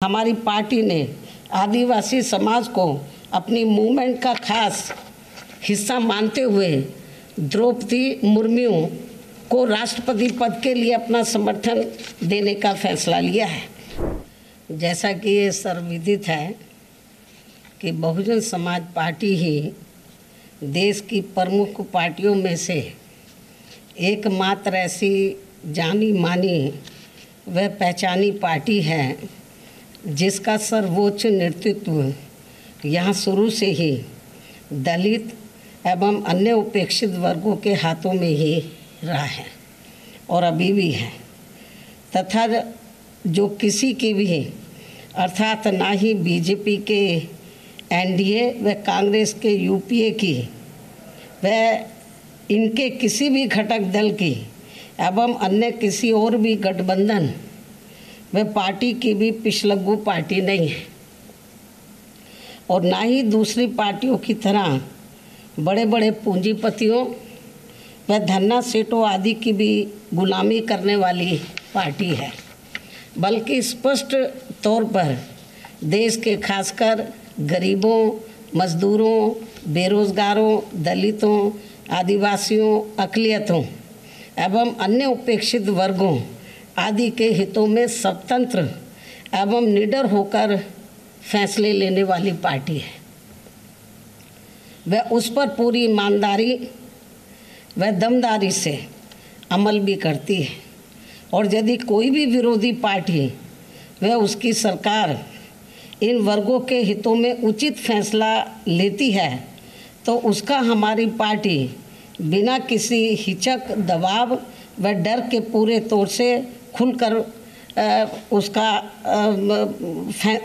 हमारी पार्टी ने आदिवासी समाज को अपनी मूवमेंट का खास हिस्सा मानते हुए द्रौपदी मुर्मू को राष्ट्रपति पद के लिए अपना समर्थन देने का फैसला लिया है। जैसा कि ये सर्वविदित है कि बहुजन समाज पार्टी ही देश की प्रमुख पार्टियों में से एकमात्र ऐसी जानी मानी व पहचानी पार्टी है जिसका सर्वोच्च नेतृत्व यहाँ शुरू से ही दलित एवं अन्य उपेक्षित वर्गों के हाथों में ही रहा है और अभी भी है, तथा जो किसी की भी अर्थात ना ही बीजेपी के एनडीए व कांग्रेस के यूपीए की व इनके किसी भी घटक दल की एवं अन्य किसी और भी गठबंधन व पार्टी की भी पिछलग्गू पार्टी नहीं है और ना ही दूसरी पार्टियों की तरह बड़े बड़े पूंजीपतियों व धन्ना सेठों आदि की भी गुलामी करने वाली पार्टी है, बल्कि स्पष्ट तौर पर देश के खासकर गरीबों, मजदूरों, बेरोजगारों, दलितों, आदिवासियों, अक़लियतों एवं अन्य उपेक्षित वर्गों आदि के हितों में स्वतंत्र एवं निडर होकर फैसले लेने वाली पार्टी है। वह उस पर पूरी ईमानदारी व दमदारी से अमल भी करती है और यदि कोई भी विरोधी पार्टी व उसकी सरकार इन वर्गों के हितों में उचित फैसला लेती है तो उसका हमारी पार्टी बिना किसी हिचक, दबाव व डर के पूरे तौर से खुलकर उसका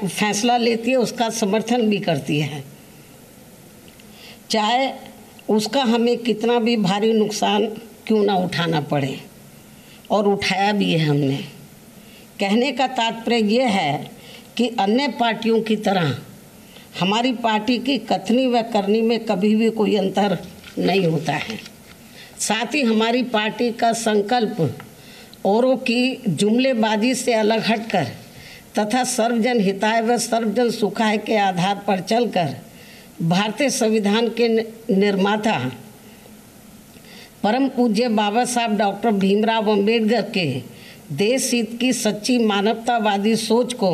फैसला लेती है, उसका समर्थन भी करती है, चाहे उसका हमें कितना भी भारी नुकसान क्यों ना उठाना पड़े, और उठाया भी है हमने। कहने का तात्पर्य यह है कि अन्य पार्टियों की तरह हमारी पार्टी की कथनी व करनी में कभी भी कोई अंतर नहीं होता है। साथ ही हमारी पार्टी का संकल्प औरों की जुमलेबाजी से अलग हटकर तथा सर्वजन हिताय व सर्वजन सुखाय के आधार पर चलकर भारतीय संविधान के निर्माता परम पूज्य बाबा साहब डॉक्टर भीमराव अंबेडकर के देश हित की सच्ची मानवतावादी सोच को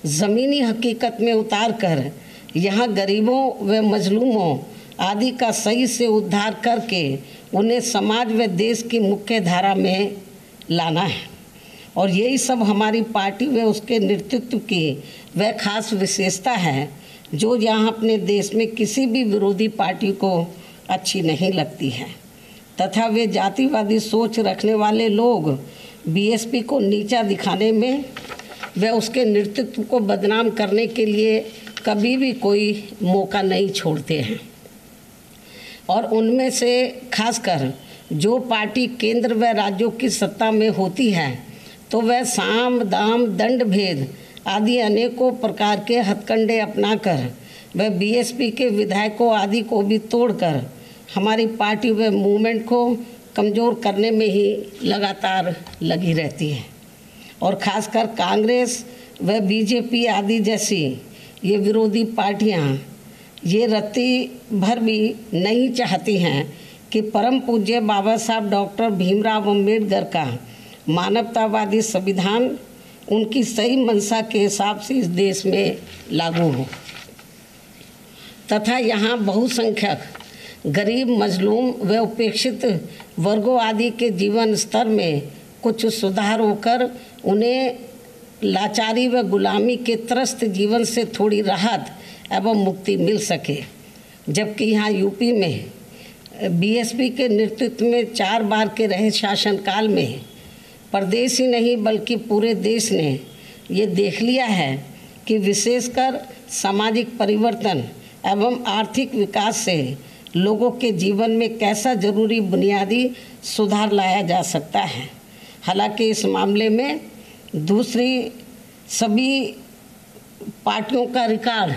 ज़मीनी हकीकत में उतारकर यहाँ गरीबों व मजलूमों आदि का सही से उद्धार करके उन्हें समाज व देश की मुख्य धारा में लाना है। और यही सब हमारी पार्टी व उसके नेतृत्व की वह खास विशेषता है जो यहाँ अपने देश में किसी भी विरोधी पार्टी को अच्छी नहीं लगती है, तथा वे जातिवादी सोच रखने वाले लोग बीएसपी को नीचा दिखाने में व उसके नेतृत्व को बदनाम करने के लिए कभी भी कोई मौका नहीं छोड़ते हैं। और उनमें से खासकर जो पार्टी केंद्र व राज्यों की सत्ता में होती है तो वह साम दाम दंड भेद आदि अनेकों प्रकार के हथकंडे अपनाकर वह बीएसपी के विधायकों आदि को भी तोड़कर हमारी पार्टी व मूवमेंट को कमज़ोर करने में ही लगातार लगी रहती है। और ख़ासकर कांग्रेस व बीजेपी आदि जैसी ये विरोधी पार्टियां ये रत्ती भर भी नहीं चाहती हैं कि परम पूज्य बाबा साहब डॉक्टर भीमराव अंबेडकर का मानवतावादी संविधान उनकी सही मंशा के हिसाब से इस देश में लागू हो तथा यहाँ बहुसंख्यक गरीब, मजलूम व उपेक्षित वर्गों आदि के जीवन स्तर में कुछ सुधार होकर उन्हें लाचारी व गुलामी के त्रस्त जीवन से थोड़ी राहत एवं मुक्ति मिल सके। जबकि यहाँ यूपी में बीएसपी के नेतृत्व में 4 बार के रहे शासनकाल में प्रदेश ही नहीं बल्कि पूरे देश ने ये देख लिया है कि विशेषकर सामाजिक परिवर्तन एवं आर्थिक विकास से लोगों के जीवन में कैसा जरूरी बुनियादी सुधार लाया जा सकता है। हालांकि इस मामले में दूसरी सभी पार्टियों का रिकॉर्ड,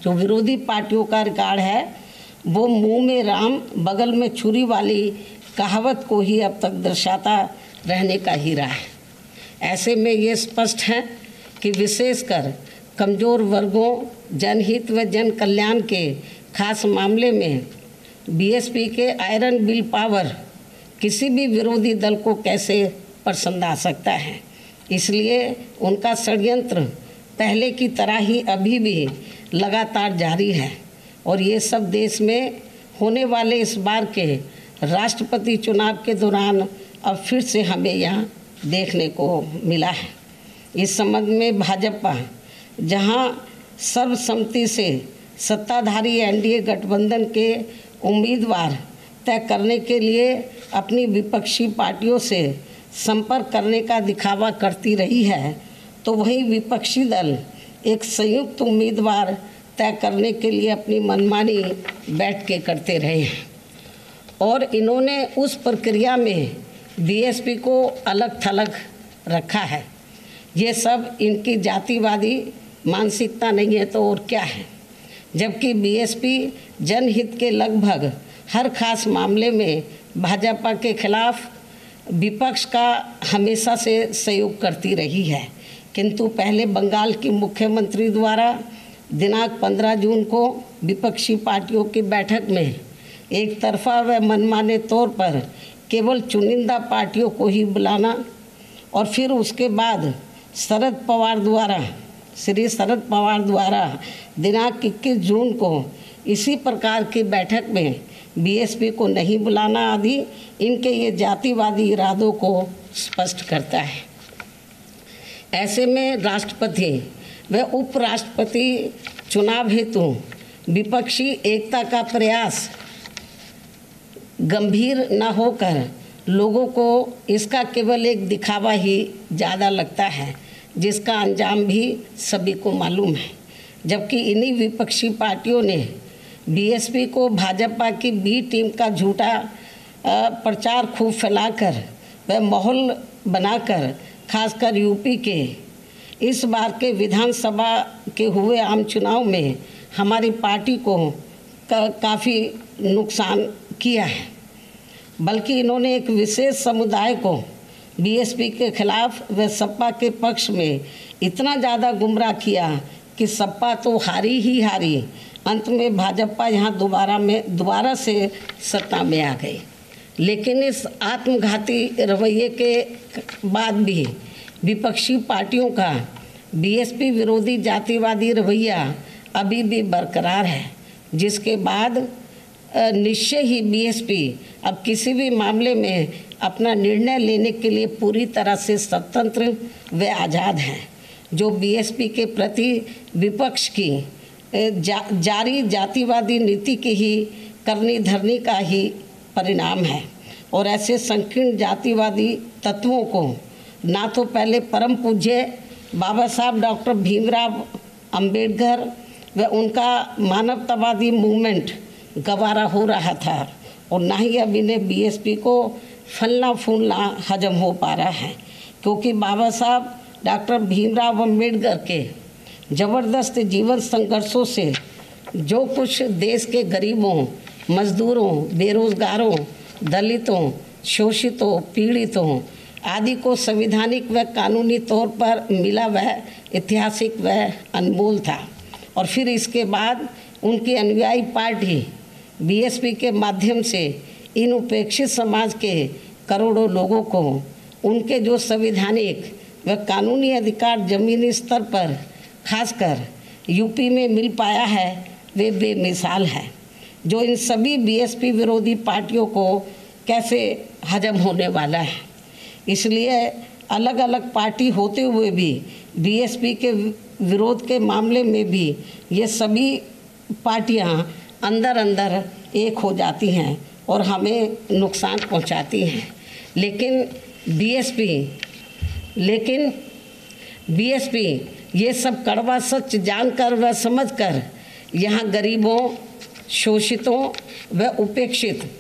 जो विरोधी पार्टियों का रिकॉर्ड है, वो मुंह में राम बगल में छुरी वाली कहावत को ही अब तक दर्शाता रहने का ही रहा है। ऐसे में ये स्पष्ट है कि विशेषकर कमज़ोर वर्गों, जनहित व जन कल्याण के खास मामले में बीएसपी के आयरन विल पावर किसी भी विरोधी दल को कैसे पसंद आ सकता है। इसलिए उनका षड्यंत्र पहले की तरह ही अभी भी लगातार जारी है और ये सब देश में होने वाले इस बार के राष्ट्रपति चुनाव के दौरान अब फिर से हमें यहाँ देखने को मिला है। इस संबंध में भाजपा जहाँ सर्वसम्मति से सत्ताधारी एनडीए गठबंधन के उम्मीदवार तय करने के लिए अपनी विपक्षी पार्टियों से संपर्क करने का दिखावा करती रही है, तो वहीं विपक्षी दल एक संयुक्त उम्मीदवार तय करने के लिए अपनी मनमानी बैठ के करते रहे हैं और इन्होंने उस प्रक्रिया में बीएसपी को अलग थलग रखा है। ये सब इनकी जातिवादी मानसिकता नहीं है तो और क्या है। जबकि बीएसपी जनहित के लगभग हर खास मामले में भाजपा के खिलाफ विपक्ष का हमेशा से सहयोग करती रही है, किंतु पहले बंगाल की मुख्यमंत्री द्वारा दिनांक 15 जून को विपक्षी पार्टियों की बैठक में एक तरफा व मनमाने तौर पर केवल चुनिंदा पार्टियों को ही बुलाना और फिर उसके बाद श्री शरद पवार द्वारा दिनांक 21 जून को इसी प्रकार की बैठक में बीएसपी को नहीं बुलाना आदि इनके ये जातिवादी इरादों को स्पष्ट करता है। ऐसे में राष्ट्रपति व उपराष्ट्रपति चुनाव हेतु विपक्षी एकता का प्रयास गंभीर न होकर लोगों को इसका केवल एक दिखावा ही ज़्यादा लगता है, जिसका अंजाम भी सभी को मालूम है। जबकि इन्हीं विपक्षी पार्टियों ने बीएसपी को भाजपा की बी टीम का झूठा प्रचार खूब फैलाकर व माहौल बनाकर खासकर यूपी के इस बार के विधानसभा के हुए आम चुनाव में हमारी पार्टी को काफ़ी नुकसान किया है। बल्कि इन्होंने एक विशेष समुदाय को बीएसपी के खिलाफ व सपा के पक्ष में इतना ज़्यादा गुमराह किया कि सपा तो हारी ही हारी, अंत में भाजपा यहाँ दोबारा से सत्ता में आ गई। लेकिन इस आत्मघाती रवैये के बाद भी विपक्षी पार्टियों का बीएसपी विरोधी जातिवादी रवैया अभी भी बरकरार है, जिसके बाद निश्चय ही बीएसपी अब किसी भी मामले में अपना निर्णय लेने के लिए पूरी तरह से स्वतंत्र व आज़ाद है, जो बीएसपी के प्रति विपक्ष की जारी जातिवादी नीति की ही करनी धरनी का ही परिणाम है। और ऐसे संकीर्ण जातिवादी तत्वों को ना तो पहले परम पूज्य बाबा साहब डॉक्टर भीमराव अंबेडकर व उनका मानवतावादी मूवमेंट गवारा हो रहा था और ना ही अब इन्हें बीएसपी को फलना फूलना हजम हो पा रहा है, क्योंकि बाबा साहब डॉक्टर भीमराव अंबेडकर के ज़बरदस्त जीवन संघर्षों से जो कुछ देश के गरीबों, मजदूरों, बेरोजगारों, दलितों, शोषितों, पीड़ितों आदि को संवैधानिक व कानूनी तौर पर मिला वह ऐतिहासिक व अनमोल था। और फिर इसके बाद उनकी अनुयायी पार्टी बीएसपी के माध्यम से इन उपेक्षित समाज के करोड़ों लोगों को उनके जो संवैधानिक व कानूनी अधिकार जमीनी स्तर पर खासकर यूपी में मिल पाया है, वे बेमिसाल है, जो इन सभी बीएसपी विरोधी पार्टियों को कैसे हजम होने वाला है। इसलिए अलग अलग पार्टी होते हुए भी बीएसपी के विरोध के मामले में भी ये सभी पार्टियां अंदर अंदर एक हो जाती हैं और हमें नुकसान पहुंचाती हैं। लेकिन बीएसपी ये सब कड़वा सच जानकर व समझकर यहाँ गरीबों, शोषितों व उपेक्षित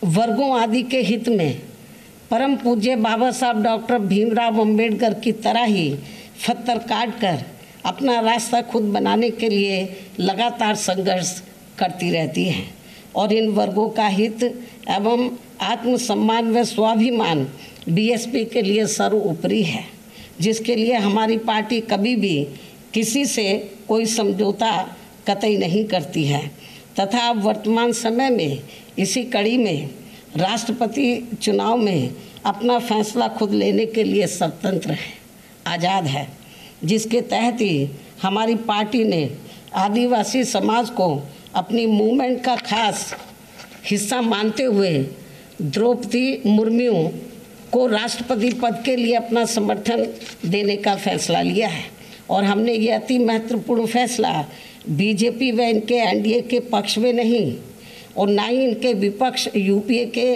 वर्गों आदि के हित में परम पूज्य बाबा साहब डॉक्टर भीमराव अंबेडकर की तरह ही पत्थर काट कर अपना रास्ता खुद बनाने के लिए लगातार संघर्ष करती रहती है और इन वर्गों का हित एवं आत्मसम्मान व स्वाभिमान बीएसपी के लिए सर्वोपरि है। जिसके लिए हमारी पार्टी कभी भी किसी से कोई समझौता कतई नहीं करती है तथा वर्तमान समय में इसी कड़ी में राष्ट्रपति चुनाव में अपना फैसला खुद लेने के लिए स्वतंत्र है, आज़ाद है, जिसके तहत ही हमारी पार्टी ने आदिवासी समाज को अपनी मूवमेंट का खास हिस्सा मानते हुए द्रौपदी मुर्मू को राष्ट्रपति पद के लिए अपना समर्थन देने का फैसला लिया है। और हमने ये अति महत्वपूर्ण फैसला बीजेपी व इनके एनडीए के पक्ष में नहीं और ना ही इनके विपक्ष यूपीए के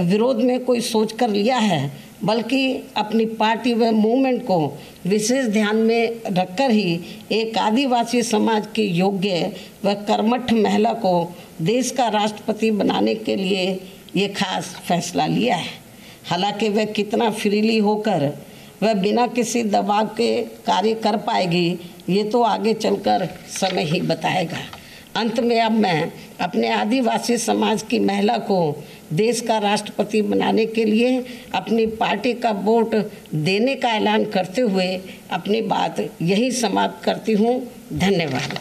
विरोध में कोई सोच कर लिया है, बल्कि अपनी पार्टी व मूवमेंट को विशेष ध्यान में रखकर ही एक आदिवासी समाज की योग्य व कर्मठ महिला को देश का राष्ट्रपति बनाने के लिए ये खास फैसला लिया है। हालांकि वह कितना फ्रीली होकर वह बिना किसी दबाव के कार्य कर पाएगी, ये तो आगे चलकर समय ही बताएगा। अंत में अब मैं अपने आदिवासी समाज की महिला को देश का राष्ट्रपति बनाने के लिए अपनी पार्टी का वोट देने का ऐलान करते हुए अपनी बात यही समाप्त करती हूँ। धन्यवाद।